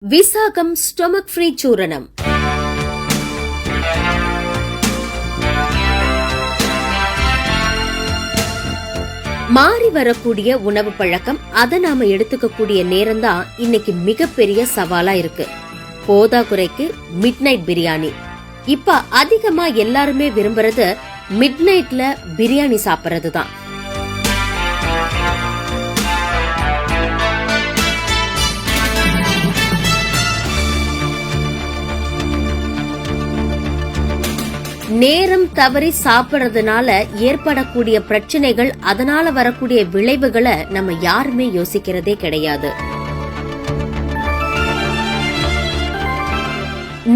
Visakam stomach free சூரணம். மாறி வரக்கூடிய உணவு பழக்கம், அதை நாம எடுத்துக்கக்கூடிய நேரம் தான் இன்னைக்கு மிகப்பெரிய சவாலா இருக்கு. போதாக்குறைக்கு மிட் நைட் பிரியாணி. இப்ப அதிகமா எல்லாருமே விரும்புறது மிட் நைட்ல பிரியாணி சாப்பிடுறது தான். நேரம் தவறி சாப்பிடுறதுனால ஏற்படக்கூடிய பிரச்சனைகள், அதனால வரக்கூடிய விளைவுகளை நம்ம யாருமே யோசிக்கிறதே கிடையாது.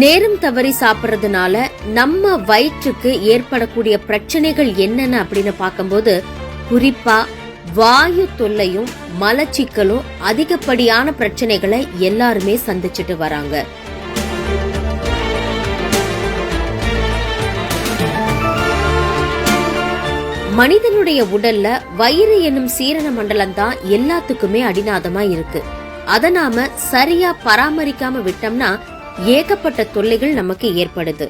நேரம் தவறி சாப்பிடுறதுனால நம்ம வயிற்றுக்கு ஏற்படக்கூடிய பிரச்சனைகள் என்னென்ன அப்படின்னு பார்க்கும்போது, குறிப்பா வாயு தொல்லையும் மலச்சிக்கலும் அதிகப்படியான பிரச்சனைகளை எல்லாருமே சந்திச்சுட்டு வராங்க. மனிதனுடைய உடல்ல வயிறு என்னும் சீரண மண்டலம் தான் எல்லாத்துக்குமே அடிநாதமா இருக்கு. அத நாம சரியா பராமரிக்காம விட்டோம்னா ஏகப்பட்ட தொல்லைகள் நமக்கு ஏற்படுது.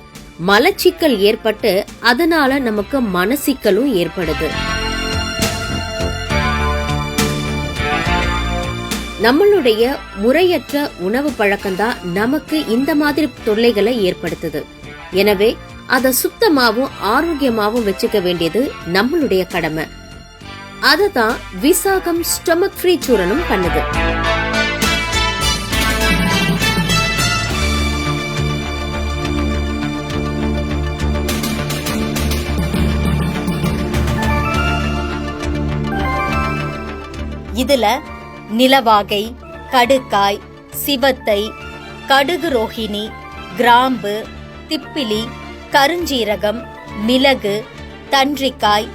மலச்சிக்கல் ஏற்பட்டு அதனால நமக்கு மனசிக்கலும் ஏற்படுது. நம்மளுடைய முறையற்ற உணவு பழக்கம்தான் நமக்கு இந்த மாதிரி தொல்லைகளை ஏற்படுத்துது. எனவே அத சுத்தமாவும் ஆரோக்கியமாவும் வச்சுக்க வேண்டியது நம்மளுடைய கடமை. அததான் விசாகம் ஸ்டொமக் ஃப்ரீ சூரணம் பண்ணுது. இதுல நிலவாகை, கடுக்காய், சிவத்தை, கடுகு ரோஹிணி, கிராம்பு, திப்பிலி, கருஞ்சீரகம், மிளகு, தன்றிக்காய்,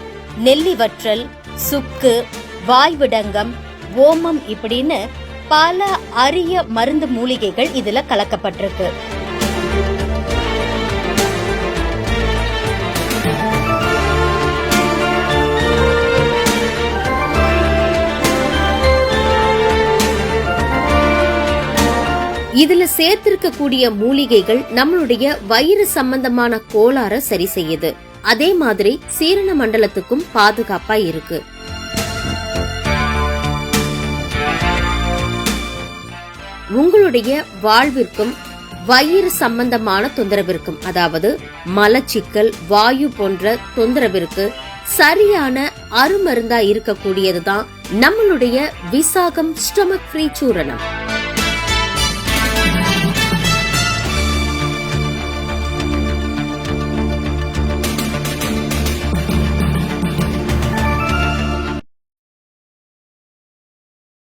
நெல்லிவற்றல், சுக்கு, வாய்விடங்கம், ஓமம் இப்படின்னு பல அரிய மருந்து மூலிகைகள் இதுல கலக்கப்பட்டிருக்கு. இதுல சேர்த்திருக்கக்கூடிய மூலிகைகள் நம்மளுடைய வயிறு சம்பந்தமான கோளாற சரி செய்யுது. அதே மாதிரி சீரண மண்டலத்துக்கும் பாதுகாப்பா இருக்கு. உங்களுடைய வாழ்விற்கும் வயிறு சம்பந்தமான தொந்தரவிற்கும், அதாவது மலச்சிக்கல், வாயு போன்ற தொந்தரவிற்கு சரியான அருமருந்தா இருக்கக்கூடியதுதான் நம்மளுடைய விசாகம் ஸ்டொமக் ஃப்ரீ சூரணம்.